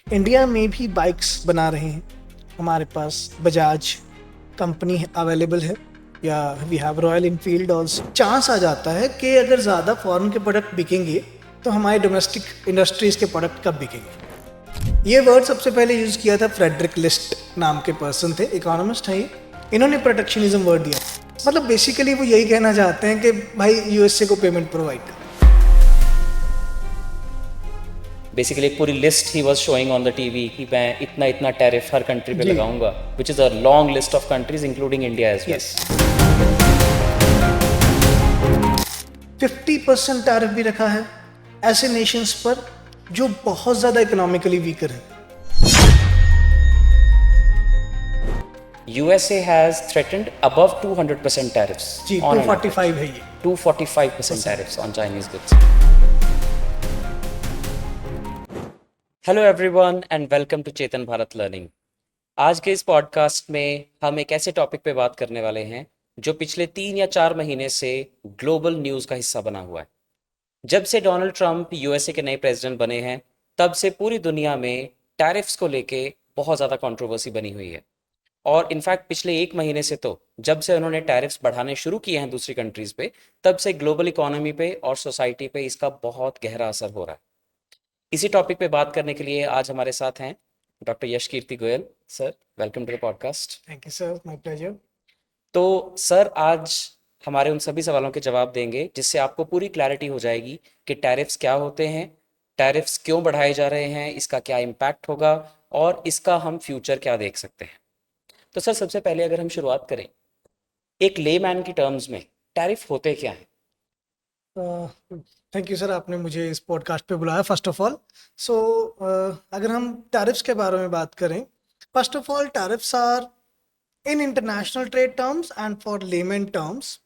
India में भी bikes बना रहे हैं। हमारे पास बजाज कंपनी अवेलेबल है, या we have Royal Enfield also. Chance आ जाता है कि अगर ज़्यादा फॉरेन के प्रोडक्ट बिकेंगे तो हमारे डोमेस्टिक इंडस्ट्रीज़ के प्रोडक्ट कब बिकेंगे। ये वर्ड सबसे पहले यूज़ किया था फ्रेडरिक लिस्ट नाम के पर्सन थे, इकोनॉमिस्ट हैं ये। इन्होंने प्रोटेक्शनिज्म वर्ड दिया। मतलब बेसिकली वो यही कहना चाहते हैं कि भाई यूएसए को पेमेंट प्रोवाइड कर। बेसिकली एक पूरी लिस्ट ही was showing on the TV कि मैं इतना इतना टैरिफ हर कंट्री पे लगाऊंगा, which is a long list of countries including India as well. 50% tariff भी रखा है ऐसे नेशंस पर जो बहुत ज़्यादा इकोनॉमिकली वीकर है। USA has threatened above 200% tariffs. जी, on 245 है ये। 245% tariffs on Chinese goods. Hello everyone and welcome to Chetan Bharat learning. आज के इस पॉडकास्ट में हम एक ऐसे टॉपिक पे बात करने वाले हैं जो पिछले 3 या 4 महीने से ग्लोबल न्यूज़ का हिस्सा बना हुआ है। जब से डोनाल्ड ट्रंप यूएसए के नए प्रेसिडेंट बने हैं तब से पूरी दुनिया में टैरिफ्स को लेके बहुत ज़्यादा कंट्रोवर्सी बनी हुई है। और इनफैक्ट पिछले 1 महीने से तो जब से उन्होंने टैरिफ्स बढ़ाने शुरू किए हैं दूसरी कंट्रीज़ पे, तब से ग्लोबल इकोनॉमी पे और सोसाइटी पे इसका बहुत गहरा असर हो रहा है। इसी टॉपिक पे बात करने के लिए आज हमारे साथ हैं doctor Yash Kirti Goyal. Sir, welcome to the podcast. Thank you sir, my pleasure. तो सर, आज हमारे उन सभी सवालों के जवाब देंगे जिससे आपको पूरी क्लैरिटी हो जाएगी कि टैरिफ्स क्या होते हैं, टैरिफ्स क्यों बढ़ाए जा रहे हैं, इसका क्या इम्पैक्ट होगा और इसका हम फ्यूचर क्या देख सकते हैं। तो सर, सबसे पहले अगर हम शुरुआत करें एक लेमैन की टर्म्स में, टैरिफ होते क्या हैं? थैंक यू सर, आपने मुझे इस पॉडकास्ट पे बुलाया फर्स्ट ऑफ ऑल। सो अगर हम टैरिफ्स के बारे में बात करें, first of all tariffs are in international trade terms and for layman terms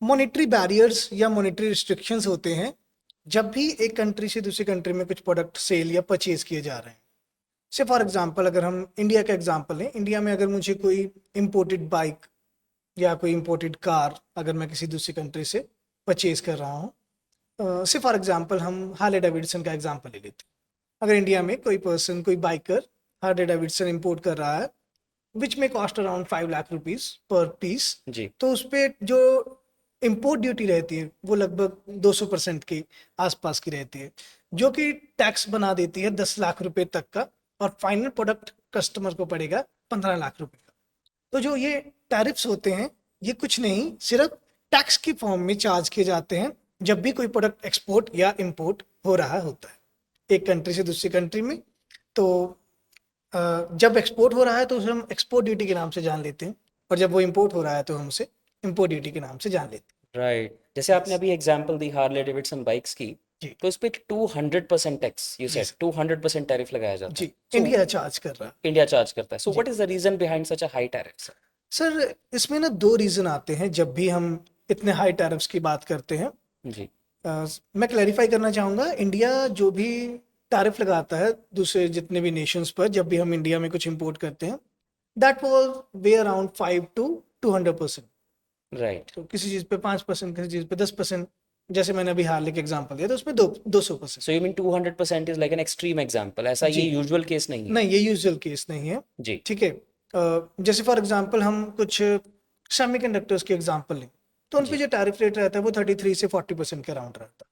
monetary barriers या मॉनेटरी रिस्ट्रिक्शंस होते हैं जब भी एक कंट्री से दूसरी कंट्री में कुछ प्रोडक्ट सेल या परचेज किए जा रहे हैं। से फॉर एग्जांपल अगर हम इंडिया का एग्जांपल लें, इंडिया में अगर मुझे कोई इम्पोर्टेड बाइक या कोई इम्पोर्टेड कार अगर मैं किसी दूसरी कंट्री से परचेज कर रहा हूँ, से फॉर एग्जांपल हम हार्ले डेविडसन का एग्जांपल ले लेते हैं। अगर इंडिया में कोई पर्सन, कोई बाइकर हार्ले डेविडसन इंपोर्ट कर रहा है विच में cost around 5 lakh rupees per piece जी। तो उस पर जो इम्पोर्ट ड्यूटी रहती है वो लगभग 200% के आसपास की रहती है, जो कि टैक्स बना देती है 10 लाख रुपए तक का, और फाइनल प्रोडक्ट कस्टमर को पड़ेगा 15 लाख रुपए का। तो जो ये टैरिफ्स होते हैं ये कुछ नहीं, सिर्फ टैक्स की फॉर्म में चार्ज किए जाते हैं जब भी कोई प्रोडक्ट एक्सपोर्ट या इंपोर्ट हो रहा होता है एक कंट्री से दूसरी कंट्री में। तो जब एक्सपोर्ट हो रहा है तो उसे हम एक्सपोर्ट ड्यूटी के नाम से जान लेते हैं, और जब वो इंपोर्ट हो रहा है तो हम उसे इंपोर्ट ड्यूटी के नाम से जान लेते हैं। राइट, जैसे आपने अभी एग्जांपल दी हार्ले डेविडसन बाइक्स की, जी तो इस पे 200% टैक्स, यू सेड 200% टैरिफ लगाया जाता जी, है। So, इंडिया चार्ज कर रहा है। इंडिया चार्ज करता है। So what is the reason behind such a high tariff? Sir इसमें ना 2 रीजन आते हैं जब भी हम इतने हाई टैरिफ्स की बात करते हैं। जी। मैं क्लैरिफाई करना चाहूँगा, इंडिया जो भी टैरिफ लगाता है दूसरे जितने भी नेशंस पर जब भी हम इंडिया में कुछ इंपोर्ट करते हैं, that was way around 5 to 200%। Right. तो किसी चीज़ पे 5%, किसी चीज़ पे 10%, जैसे मैंने अभी हार्ले का एग्जांपल दिया तो उसमें 200%। So you mean 200% is like an extreme example, ऐसा ये जी यूजुअल केस नहीं है? नहीं, ये यूजुअल केस नहीं है। जी। ठीक है, जैसे फॉर एग्जांपल हम कुछ सेमीकंडक्टर्स के एग्जांपल लें तो उन पे जी। जो टैरिफ रेट रहता है वो 33 से 40% के अराउंड रहता है।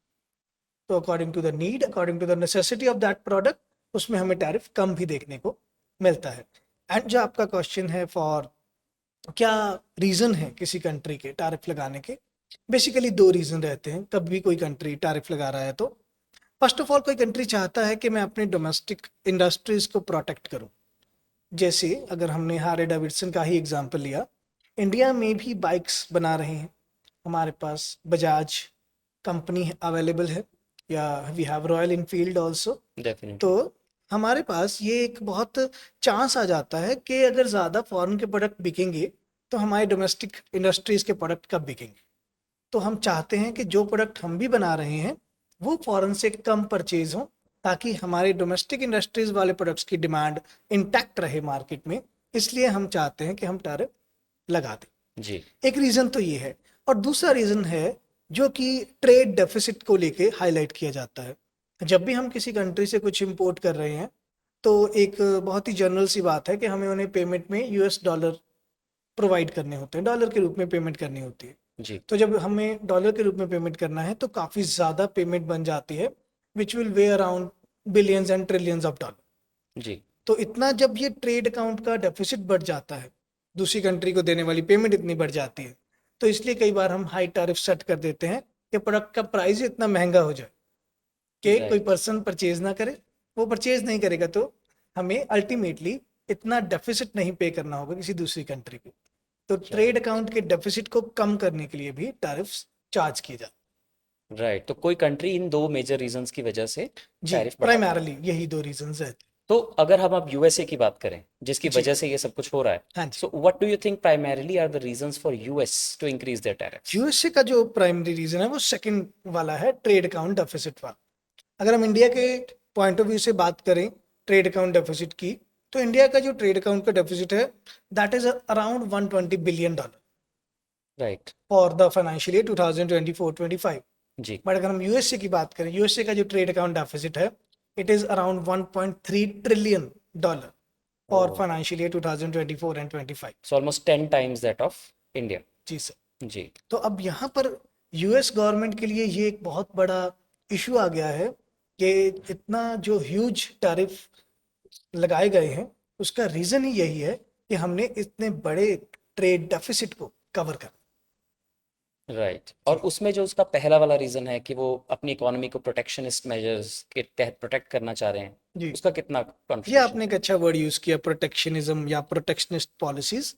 तो according to the need, according to the necessity of that product, उसमें हमें टैरिफ कम भी देखने को मिलता है। एंड जो आपका क्वेश्चन है फॉर क्या रीज़न है किसी कंट्री के टैरिफ लगाने के, बेसिकली 2 रीज़न रहते हैं कभी भी कोई कंट्री टैरिफ लगा रहा है तो। फर्स्ट ऑफ ऑल कोई कंट्री चाहता है कि मैं अपने डोमेस्टिक इंडस्ट्रीज को प्रोटेक्ट करूं। जैसे अगर हमने हार्ले डेविडसन का ही एग्जांपल लिया, इंडिया में भी बाइक्स बना रहे हैं। हमारे पास बजाज कंपनी अवेलेबल है, या we have Royal Enfield also. Definitely. तो हमारे पास ये एक बहुत चांस आ जाता है कि अगर ज़्यादा फॉरेन के प्रोडक्ट बिकेंगे तो हमारे डोमेस्टिक इंडस्ट्रीज़ के प्रोडक्ट कब बिकेंगे। तो हम चाहते हैं कि जो प्रोडक्ट हम भी बना रहे हैं वो फॉरेन से कम परचेज हो, ताकि हमारे डोमेस्टिक इंडस्ट्रीज वाले प्रोडक्ट्स की डिमांड इंटैक्ट रहे मार्केट में। इसलिए हम चाहते हैं कि हम टैरिफ लगा दें। जी। एक रीज़न तो ये है, और दूसरा रीज़न है जो कि ट्रेड डेफिसिट को लेके हाईलाइट किया जाता है। जब भी हम किसी कंट्री से कुछ इंपोर्ट कर रहे हैं तो एक बहुत ही जनरल सी बात है कि हमें उन्हें पेमेंट में यूएस डॉलर प्रोवाइड करने होते हैं, डॉलर के रूप में पेमेंट करनी होती है। जी तो जब हमें डॉलर के रूप में पेमेंट करना है तो काफ़ी ज़्यादा पेमेंट बन जाती है, which will weigh around billions and trillions of dollar. जी तो इतना जब ये ट्रेड अकाउंट का डेफिसिट बढ़ जाता है, दूसरी कंट्री को देने वाली पेमेंट इतनी बढ़ जाती है, तो इसलिए कई बार हम हाई टैरिफ सेट कर देते हैं कि प्रोडक्ट का प्राइस इतना महंगा हो जाए कि कोई राइट पर्सन परचेज ना करे। वो परचेज नहीं करेगा तो हमें अल्टीमेटली इतना डेफिसिट नहीं पे करना होगा किसी दूसरी कंट्री को। तो ट्रेड राइट अकाउंट के डेफिसिट को कम करने के लिए भी टैरिफ्स चार्ज किए जाते राइट। तो कोई कंट्री इन दो मेजर रीजंस की वजह से हैं। जी, टैरिफ बढ़ाता है। प्राइमरली यही दो रीजंस है। तो अगर हम अब यूएसए की बात करें जिसकी जी, वजह से ये सब कुछ हो रहा है, हाँ जी। So what do you think primarily are the reasons for US to increase their tariffs? USA का जो प्राइमरी रीजन है वो सेकंड वाला है, ट्रेड अकाउंट डेफिसिट वाला। अगर हम इंडिया के पॉइंट ऑफ व्यू से बात करें ट्रेड अकाउंट डेफिसिट की, तो इंडिया का जो ट्रेड अकाउंट का डेफिसिट है that is around 120 billion dollar right for the financial year 2024-25। जी बट अगर हम यूएसए की बात करें, यूएसए का जो ट्रेड अकाउंट डेफिसिट है it is around 1.3 trillion dollar oh for financial year 2024 and 25। So almost 10 times that of India. जी सर। जी तो अब यहाँ पर यूएस गवर्नमेंट के लिए ये एक बहुत बड़ा इशू आ गया है कि इतना जो ह्यूज टैरिफ लगाए गए हैं उसका रीजन ही यही है कि हमने इतने बड़े ट्रेड डेफिसिट को कवर कर। राइट। और जी उसमें जो उसका पहला वाला रीजन है कि वो अपनी इकोनॉमी को प्रोटेक्शनिस्ट मेजर्स के तहत प्रोटेक्ट करना चाह रहे हैं, जी, उसका कितना ये कंट्रीब्यूशन आपने है? एक अच्छा वर्ड यूज किया, प्रोटेक्शनिज्म या प्रोटेक्शनिस्ट पॉलिसीज।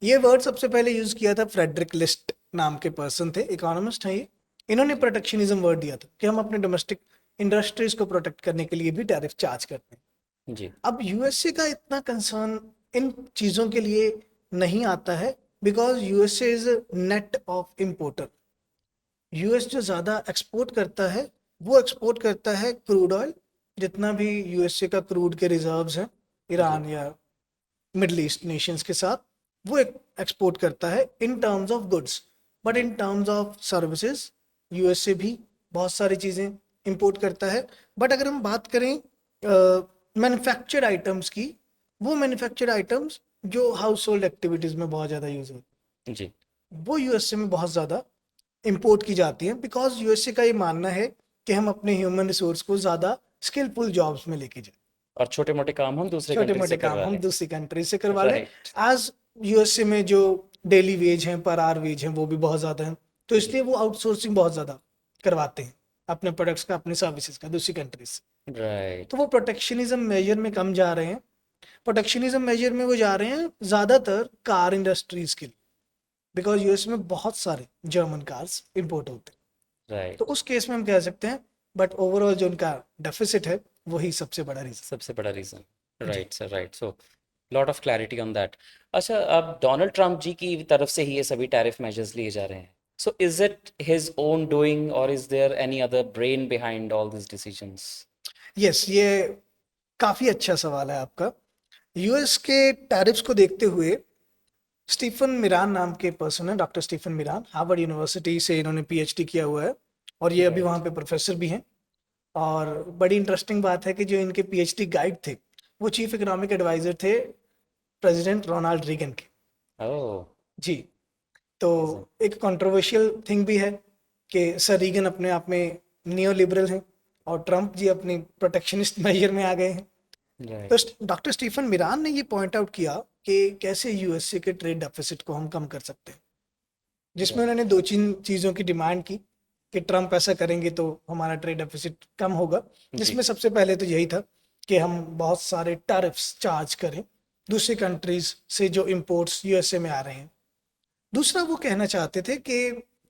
ये वर्ड सबसे पहले यूज किया था फ्रेडरिक लिस्ट नाम के पर्सन थे, इकोनॉमिस्ट हैं ये। इन्होंने प्रोटेक्शनिज्म वर्ड दिया था कि हम अपने डोमेस्टिक इंडस्ट्रीज को प्रोटेक्ट करने के लिए भी टैरिफ चार्ज करते हैं। जी अब यूएसए का इतना कंसर्न इन चीज़ों के लिए नहीं आता है because USA is net of importer. US जो ज़्यादा एक्सपोर्ट करता है वो एक्सपोर्ट करता है क्रूड ऑयल। जितना भी यूएसए का क्रूड के रिजर्व्स हैं जी ईरान या मिडल ईस्ट नेशंस के साथ, वो एक्सपोर्ट करता है in terms of goods. But जी in terms of services USA भी बहुत सारी चीज़ें इंपोर्ट करता है। बट अगर हम बात करें मैन्युफैक्चर्ड आइटम्स की, वो मैन्युफैक्चर्ड आइटम्स जो हाउस होल्ड एक्टिविटीज़ में बहुत ज़्यादा यूज होती जी है वो यूएसए में बहुत ज़्यादा इंपोर्ट की जाती हैं बिकॉज यूएसए का ये मानना है कि हम अपने ह्यूमन रिसोर्स को ज़्यादा स्किलफुल जॉब्स में लेके जाए, और छोटे मोटे काम हम दूसरे छोटे कंट्री मोटे से काम करवा हम लें। दूसरी कंट्री से करवा लें। राइट एज यूएसए में जो डेली वेज हैं, पर आवर वेज हैं, वो भी बहुत ज़्यादा हैं, तो जी इसलिए वो आउटसोर्सिंग बहुत ज़्यादा करवाते हैं अपने प्रोडक्ट्स का, अपने सर्विसेज का दूसरी कंट्रीज से। राइट तो वो प्रोटेक्शनिज्म मेजर में कम जा रहे हैं। प्रोटेक्शनिज्म मेजर में वो जा रहे हैं ज़्यादातर कार इंडस्ट्रीज के लिए बिकॉज यूएस में बहुत सारे जर्मन कार्स इंपोर्ट होते हैं। तो राइट। उस केस में हम कह सकते हैं, बट ओवरऑल जो उनका डेफिसिट है वही सबसे बड़ा रीजन। सबसे बड़ा रीजन। जी right sir, right. So lot of clarity on that. अच्छा, अब डोनाल्ड ट्रंप जी की तरफ से ही ये सभी टैरिफ मेजर्स लिए जा रहे हैं, so is it his own doing और is there any other brain behind all this decisions? Yes, ये काफ़ी अच्छा सवाल है आपका। यूएस के टैरिफ्स को देखते हुए स्टीफन मिरान नाम के पर्सन है, doctor Stephen Miran, Harvard University से इन्होंने पीएचडी किया हुआ है और ये अभी वहाँ राइट पे प्रोफेसर भी हैं। और बड़ी इंटरेस्टिंग बात है कि जो इनके पीएचडी गाइड थे वो चीफ इकोनॉमिक एडवाइजर थे प्रेसिडेंट रोनाल्ड रीगन के। ओह जी, तो एक कंट्रोवर्शियल थिंग भी है कि सर रीगन अपने आप में नियो लिबरल हैं और ट्रंप जी अपनी प्रोटेक्शनिस्ट मेजर में आ गए हैं। तो राइट डॉक्टर स्टीफन मिरान ने ये पॉइंट आउट किया कि कैसे यूएसए के ट्रेड डेफिसिट को हम कम कर सकते हैं, जिसमें राइट उन्होंने दो तीन चीज़ों की डिमांड की कि ट्रंप ऐसा करेंगे तो हमारा ट्रेड डेफिसिट कम होगा। जी जिसमें सबसे पहले तो यही था कि हम बहुत सारे टैरिफ्स चार्ज करें दूसरी कंट्रीज से जो इंपोर्ट्स यूएसए में आ रहे हैं। दूसरा वो कहना चाहते थे कि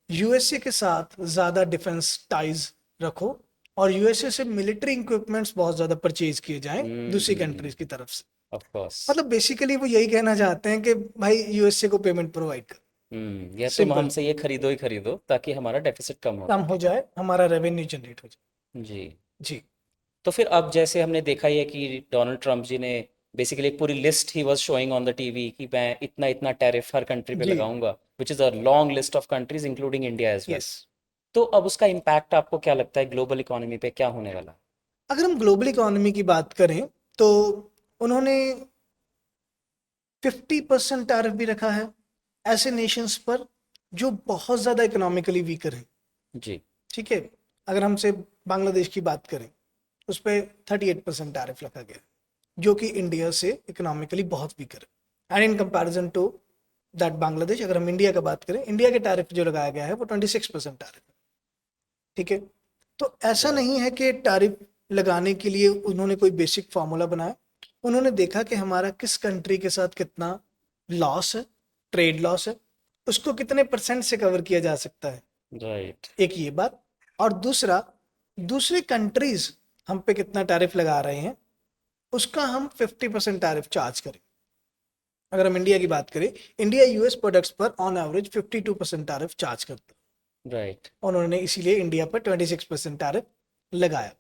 यूएसए के साथ ज़्यादा डिफेंस टाइज रखो और यूएसए से मिलिट्री इक्विपमेंट्स बहुत ज़्यादा परचेज किए जाएं दूसरी कंट्रीज की तरफ से। Of course. मतलब बेसिकली वो यही कहना चाहते हैं कि भाई यूएसए को पेमेंट प्रोवाइड कर, या तुम सिंपल, हमसे ये खरीदो ही खरीदो ताकि हमारा डेफिसिट कम हो कम हो सके। जाए, हमारा रेवेन्यू जनरेट हो जी। जाए। जी तो फिर अब जैसे हमने देखा ही है कि डोनाल्ड ट्रंप जी ने बेसिकली एक पूरी लिस्ट ही was showing on the TV कि मैं इतना इतना टैरिफ हर कंट्री पे जी लगाऊंगा, which is a long list of countries including India as well. Yes. तो अब उसका इम्पैक्ट आपको क्या लगता है ग्लोबल इकोनॉमी पे क्या होने वाला? अगर हम ग्लोबल इकोनॉमी की बात करें तो उन्होंने 50% टैरिफ भी रखा है ऐसे नेशंस पर जो बहुत ज़्यादा इकोनॉमिकली वीकर हैं। जी ठीक है, अगर हमसे बांग्लादेश की बात करें उस पर 38% टैरिफ रखा गया जो कि इंडिया से इकोनॉमिकली बहुत वीकर है। And in comparison to that Bangladesh, अगर हम इंडिया का बात करें, इंडिया के टैरिफ जो लगाया गया है वो 26% टैरिफ है। ठीक है, तो ऐसा राइट नहीं है कि टैरिफ लगाने के लिए उन्होंने कोई बेसिक फार्मूला बनाया। उन्होंने देखा कि हमारा किस कंट्री के साथ कितना लॉस है, ट्रेड लॉस है, उसको कितने परसेंट से कवर किया जा सकता है। राइट एक ये बात, और दूसरा, दूसरी कंट्रीज हम पे कितना टैरिफ लगा रहे हैं उसका हम 50% टैरिफ चार्ज करें। अगर हम इंडिया की बात करें, इंडिया यूएस प्रोडक्ट्स पर ऑन एवरेज 52% टैरिफ चार्ज करता है। राइट उन्होंने इसीलिए इंडिया पर 26% टैरिफ लगाया।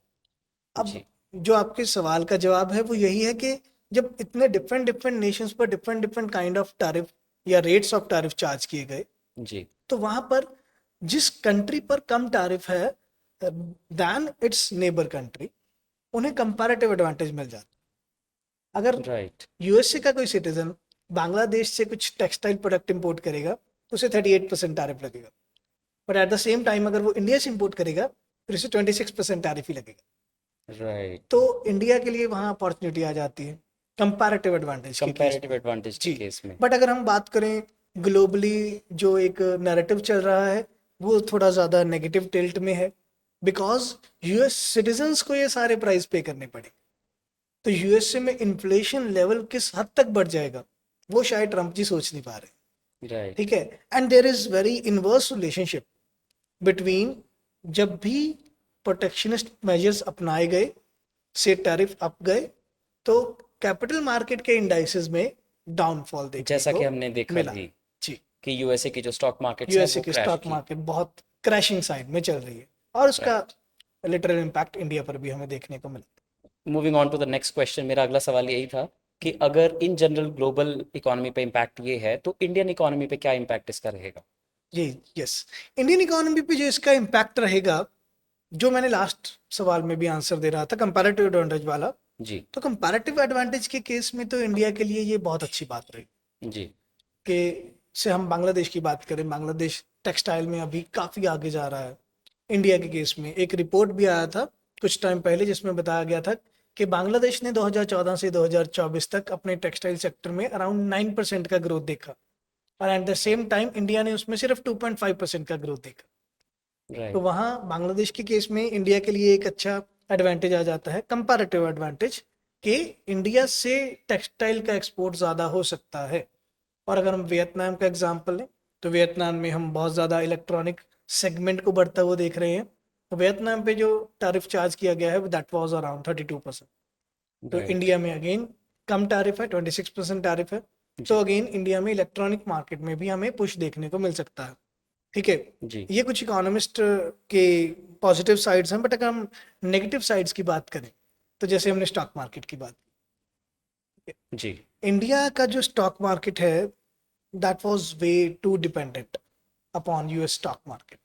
अब जी जो आपके सवाल का जवाब है वो यही है कि जब इतने डिफरेंट डिफरेंट नेशंस पर different different kind of tariff या रेट्स ऑफ टैरिफ चार्ज किए गए, जी तो वहां पर जिस कंट्री पर कम टैरिफ है दैन इट्स नेबर कंट्री, उन्हें कंपैरेटिव एडवांटेज मिल जाता है। अगर राइट यूएसए का कोई सिटीजन बांग्लादेश से कुछ टेक्सटाइल प्रोडक्ट इंपोर्ट करेगा तो उसे 38% टैरिफ लगेगा, but at the same time अगर वो इंडिया से इंपोर्ट करेगा फिर उसे 26% टैरिफ ही लगेगा। राइट तो इंडिया के लिए वहाँ अपॉर्चुनिटी आ जाती है कंपैरेटिव एडवांटेज के केस कंपैरेटिव में। एडवांटेज के जी, केस में बट अगर हम बात करें ग्लोबली, जो एक नैरेटिव चल रहा है वो थोड़ा ज़्यादा नेगेटिव टिल्ट में है, बिकॉज यूएस सिटीजन्स को ये सारे प्राइस पे करने पड़े। तो यूएसए में इन्फ्लेशन लेवल किस हद तक बढ़ जाएगा वो शायद ट्रम्प जी सोच नहीं पा रहे। राइट ठीक है, and there is very inverse relationship between, जब भी प्रोटेक्शनिस्ट मेजर्स अपनाए गए से टैरिफ अप गए तो कैपिटल मार्केट के इंडाइसेस में डाउनफॉल देखने जैसा कि को हमने देखा मिला। भी जी, कि यूएसए की जो स्टॉक मार्केट्स हैं यूएसए वो की क्रैश स्टॉक की मार्केट बहुत क्रैशिंग साइड में चल रही है और उसका राइट लिटरल इम्पैक्ट इंडिया पर भी हमें देखने को मिला। Moving on to the next question, मेरा अगला सवाल यही था कि अगर इन जनरल ग्लोबल इकोनॉमी पे इम्पैक्ट ये है तो इंडियन इकोनॉमी पे क्या इम्पैक्ट इसका रहेगा? जी, यस, इंडियन इकोनॉमी पे जो इसका इम्पैक्ट रहेगा, जो मैंने लास्ट सवाल में भी आंसर दे रहा था कंपैरेटिव एडवांटेज वाला, जी तो कंपैरेटिव एडवांटेज के केस में तो इंडिया के लिए ये बहुत अच्छी बात रही जी कि से हम बांग्लादेश की बात करें, बांग्लादेश टेक्सटाइल में अभी काफ़ी आगे जा रहा है। इंडिया के केस में एक रिपोर्ट भी आया था कुछ टाइम पहले जिसमें बताया गया था कि बांग्लादेश ने 2014 से 2024 तक अपने टेक्सटाइल सेक्टर में अराउंड 9% का ग्रोथ देखा, और at the same time India ने उसमें सिर्फ 2.5% का ग्रोथ देखा। तो राइट वहाँ बांग्लादेश के केस में इंडिया के लिए एक अच्छा एडवांटेज आ जाता है, कंपैरेटिव एडवांटेज, कि इंडिया से टेक्सटाइल का एक्सपोर्ट ज़्यादा हो सकता है। और अगर हम वियतनाम का एग्जांपल लें तो वियतनाम में हम बहुत ज़्यादा इलेक्ट्रॉनिक सेगमेंट को बढ़ता हुआ देख रहे हैं। तो वियतनाम पे जो टैरिफ चार्ज किया गया है दैट वाज अराउंड 32%। तो राइट इंडिया में अगेन कम टैरिफ है, 26% टैरिफ है। तो जी अगेन इंडिया में इलेक्ट्रॉनिक मार्केट में भी हमें पुश देखने को मिल सकता है। ठीक है, जी ये कुछ इकोनॉमिस्ट के पॉजिटिव साइड्स हैं, बट अगर हम नेगेटिव साइड्स की बात करें तो जैसे हमने स्टॉक मार्केट की बात की, जी इंडिया का जो स्टॉक मार्केट है that was way too dependent upon US stock market.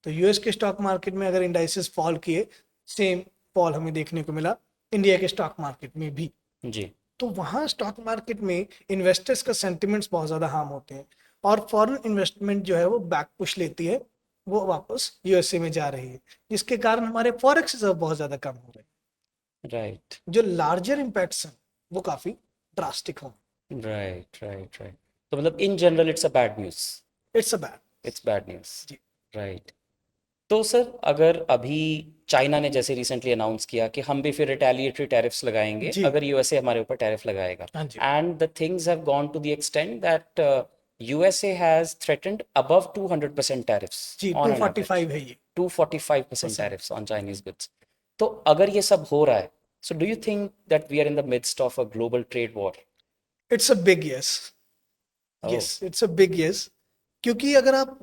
तो यूएस के स्टॉक मार्केट में अगर इंडाइसेस फॉल किए, सेम फॉल हमें देखने को मिला इंडिया के स्टॉक मार्केट में भी। जी तो वहाँ स्टॉक मार्केट में इन्वेस्टर्स का सेंटिमेंट्स बहुत ज़्यादा हार्म होते हैं और फॉरेन इन्वेस्टमेंट जो है वो बैक पुश लेती है, वो वापस यूएसए में जा रही है, जिसके कारण हमारे फॉरेक्स रिजर्व बहुत ज़्यादा कम हो रहे राइट हैं। जो लार्जर इम्पैक्ट्स हैं वो काफ़ी ड्रास्टिक हों। राइट राइट राइट तो मतलब in general it's a bad news, it's a bad. It's bad news. जी, राइट। तो सर अगर अभी चाइना ने जैसे रिसेंटली अनाउंस किया कि हम भी फिर रिटेलिएटरी टैरिफ्स लगाएंगे जी, अगर यूएसए हमारे ऊपर टैरिफ लगाएगा, हाँ जी, and the things have gone to the extent that USA has threatened above 200% tariffs जी, on to an forty average, five है ये 245% percent. Tariffs on Chinese goods. तो अगर ये सब हो रहा है, so do you think that we are in the midst of a global trade war? It's a big yes, oh yes it's a big yes. क्योंकि अगर आप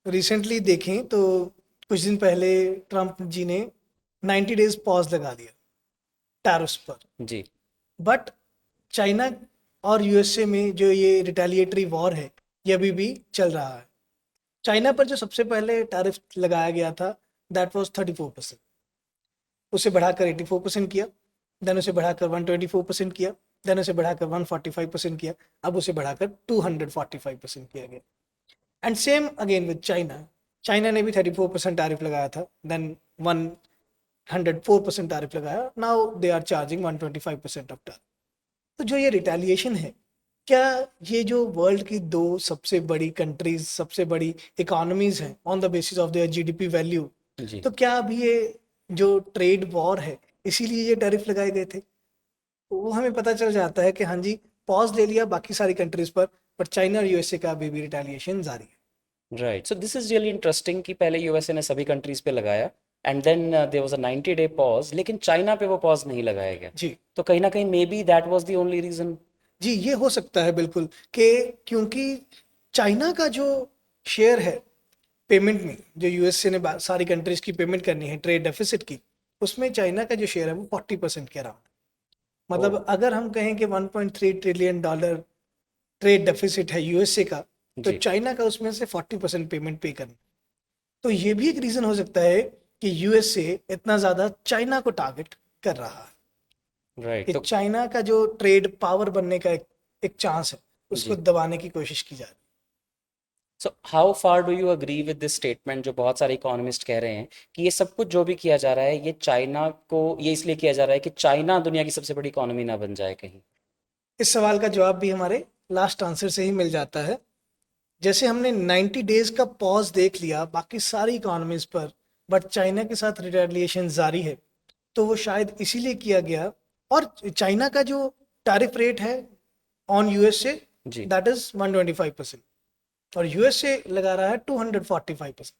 रिसेंटली देखें तो कुछ दिन पहले ट्रम्प जी ने 90 डेज पॉज लगा दिया टैरिफ्स पर, जी बट चाइना और यूएसए में जो ये रिटेलिएटरी वॉर है ये अभी भी चल रहा है। चाइना पर जो सबसे पहले टैरिफ लगाया गया था दैट वाज 34%, उसे बढ़ाकर 84% किया। देन उसे बढ़ाकर 124% किया, देन उसे बढ़ाकर 145% किया, अब उसे बढ़ाकर 245% किया गया। And same again with China, China ने भी 34% टैरिफ लगाया था, देन 104% टैरिफ लगाया, now they are charging 125% of tariff. तो जो ये रिटेलिएशन है, क्या ये जो वर्ल्ड की दो सबसे बड़ी कंट्रीज, सबसे बड़ी इकोनॉमीज हैं on the basis of their GDP value, जी तो क्या अभी ये जो ट्रेड वॉर है इसीलिए ये टैरिफ लगाए गए थे? तो वो हमें पता चल जाता है कि हाँ जी, पॉज ले लिया बाकी सारी कंट्रीज पर चाइना और यूएसए का अभी भी रिटेलिएशन जारी है। Right, so this is really interesting कि पहले यूएसए ने सभी कंट्रीज पे लगाया and then there was a 90 day pause, लेकिन चाइना पे वो पॉज नहीं लगाया गया। जी तो कहीं ना कहीं maybe that was the only reason. जी, ये हो सकता है बिल्कुल, कि क्योंकि चाइना का जो शेयर है पेमेंट में, जो यूएसए ने सारी कंट्रीज की पेमेंट करनी है ट्रेड डेफिसिट की, उसमें चाइना का जो शेयर है वो 40% के अराउंड। ओ मतलब अगर हम कहें कि 1.3 ट्रिलियन डॉलर ट्रेड डेफिसिट है यूएसए का, तो जी चाइना का उसमें से 40% पेमेंट पे करना। तो ये भी एक रीजन हो सकता है कि यूएसए इतना ज्यादा चाइना को टारगेट कर रहा है, राइट। कि तो चाइना का जो ट्रेड पावर बनने का एक चांस है उसको जी, दबाने की कोशिश की जा रही so how far do you agree with this statement जो बहुत सारे इकोनॉमिस्ट कह रहे हैं कि ये सब कुछ जो भी किया जा रहा है ये चाइना को, ये इसलिए किया जा रहा है कि चाइना दुनिया की सबसे बड़ी इकोनॉमी ना बन जाए कहीं। है। इस सवाल का जवाब भी हमारे लास्ट आंसर से ही मिल जाता है। जैसे हमने 90 डेज का पॉज देख लिया बाकी सारी इकोनॉमीज पर, बट चाइना के साथ रिटेलिएशन जारी है, तो वो शायद इसीलिए किया गया। और चाइना का जो टैरिफ रेट है ऑन यूएसए, जी दैट इज 125%, और यूएसए लगा रहा है 245%।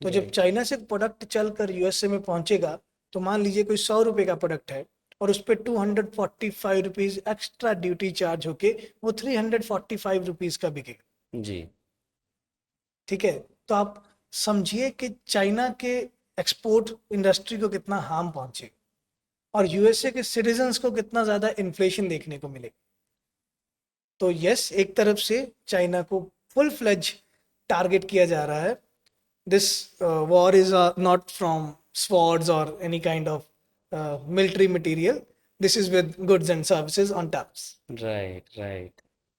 तो जब राइट चाइना से प्रोडक्ट चल कर यूएसए में पहुंचेगा, तो मान लीजिए कोई 100 रुपए का प्रोडक्ट है और उस पर 245 रुपीज एक्स्ट्रा ड्यूटी चार्ज होके वो 345 रुपीज का बिकेगा। जी ठीक है, तो आप समझिए कि चाइना के एक्सपोर्ट इंडस्ट्री को कितना हार्म पहुंचे और यूएसए के सिटीजन्स को कितना ज्यादा इन्फ्लेशन देखने को मिले। तो यस, एक तरफ से चाइना को फुल फ्लेज टारगेट किया जा रहा है। This war is not from swords और any kind of military material, this is with goods and services on taps. Right right,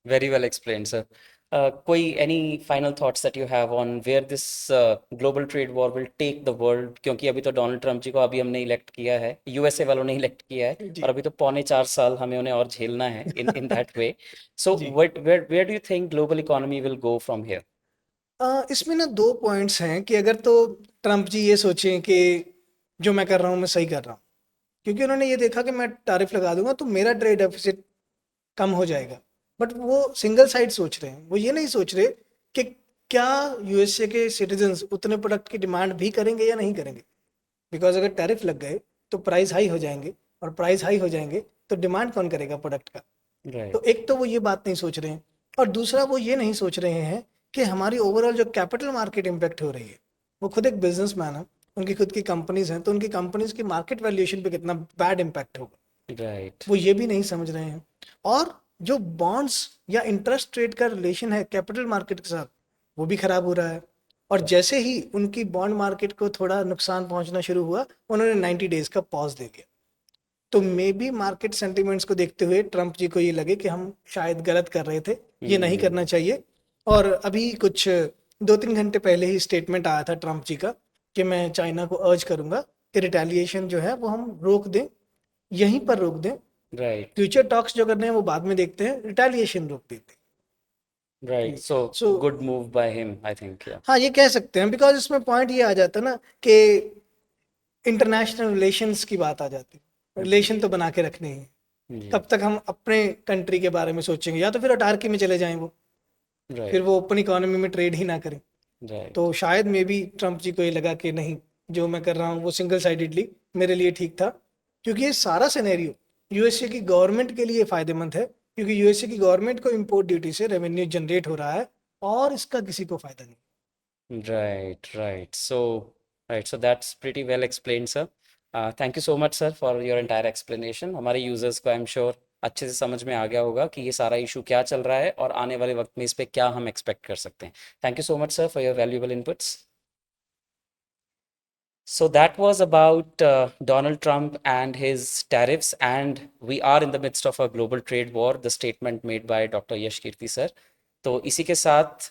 very well explain sir. कोई any final thoughts that you have on where this global trade war will take the world, क्योंकि अभी तो Donald Trump जी को अभी हमने elect किया है, USA वालों ने इलेक्ट किया है, और जी अभी तो पौने 4 साल हमें उन्हें और झेलना है in in that way. So जी, what where do you think global economy will go from here? इसमें ना दो पॉइंट्स हैं कि अगर तो ट्रम्प जी ये सोचें कि जो मैं कर रहा हूँ मैं सही कर रहा हूँ, क्योंकि उन्होंने ये देखा कि मैं टैरिफ लगा दूंगा तो मेरा ट्रेड डेफिसिट कम हो जाएगा। बट वो सिंगल साइड सोच रहे हैं, वो ये नहीं सोच रहे कि क्या यूएसए के सिटीजन्स उतने प्रोडक्ट की डिमांड भी करेंगे या नहीं करेंगे। बिकॉज अगर टैरिफ लग गए तो प्राइस हाई हो जाएंगे, और प्राइस हाई हो जाएंगे तो डिमांड कौन करेगा प्रोडक्ट का। तो राइट एक तो वो ये बात नहीं सोच रहे हैं, और दूसरा वो ये नहीं सोच रहे हैं कि हमारी ओवरऑल जो कैपिटल मार्केट इम्पैक्ट हो रही है, वो खुद एक बिजनेसमैन है, उनकी खुद की कंपनीज हैं, तो उनकी कंपनीज की मार्केट वैल्यूएशन पे कितना बैड इम्पैक्ट होगा, राइट वो ये भी नहीं समझ रहे हैं। और जो बॉन्ड्स या इंटरेस्ट रेट का रिलेशन है कैपिटल मार्केट के साथ, वो भी खराब हो रहा है। और जैसे ही उनकी बॉन्ड मार्केट को थोड़ा नुकसान पहुंचना शुरू हुआ, उन्होंने 90 डेज का पॉज दे दिया। तो मे बी मार्केट सेंटिमेंट्स को देखते हुए ट्रंप जी को ये लगे कि हम शायद गलत कर रहे थे, ये नहीं करना हम्म चाहिए। और अभी कुछ 2-3 घंटे पहले ही स्टेटमेंट आया था ट्रंप जी का कि मैं चाइना को अर्ज करूंगा कि रिटेलिएशन जो है वो हम रोक दें, यहीं पर रोक दें। राइट फ्यूचर टॉक्स जो करने हैं वो बाद में देखते हैं, रिटेलिएशन रोक देते राइट, हैं। So so good move by him I think. या हाँ, ये कह सकते हैं, बिकॉज इसमें पॉइंट ये आ जाता है ना कि इंटरनेशनल रिलेशंस की बात आ जाती है, जी रिलेशन तो बना के रखने ही हैं। जी कब तक हम अपने कंट्री के बारे में सोचेंगे, या तो फिर अटारकी में चले जाएं वो, फिर राइट वो ओपन इकोनॉमी में ट्रेड ही ना करें। राइट तो शायद मे बी ट्रम्प जी को ये लगा कि नहीं, जो मैं कर रहा हूँ वो सिंगल साइडेडली मेरे लिए ठीक था। क्योंकि ये सारा सिनेरियो यूएसए की गवर्नमेंट के लिए फायदेमंद है, क्योंकि यूएसए की गवर्नमेंट को इंपोर्ट ड्यूटी से रेवेन्यू जनरेट हो रहा है, और इसका किसी को फायदा नहीं। right right so right so that's pretty well explained sir. Thank you so much sir for your entire explanation. हमारे यूजर्स को आई एम श्योर अच्छे से समझ में आ गया होगा कि ये सारा इशू क्या चल रहा है और आने वाले वक्त में इस पे क्या हम एक्सपेक्ट कर सकते हैं। Thank you so much sir for your valuable inputs. So that was about Donald Trump and his tariffs, and we are in the midst of a global trade war, the statement made by Dr. Yash Kirti sir. तो इसी के साथ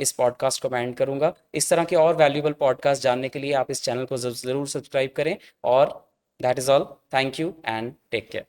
इस podcast को मैं and करूंगा। इस तरह के और वैल्यूएबल पॉडकास्ट जानने के लिए आप इस चैनल को ज़रूर सब्सक्राइब करें। और that is all. Thank you and take care.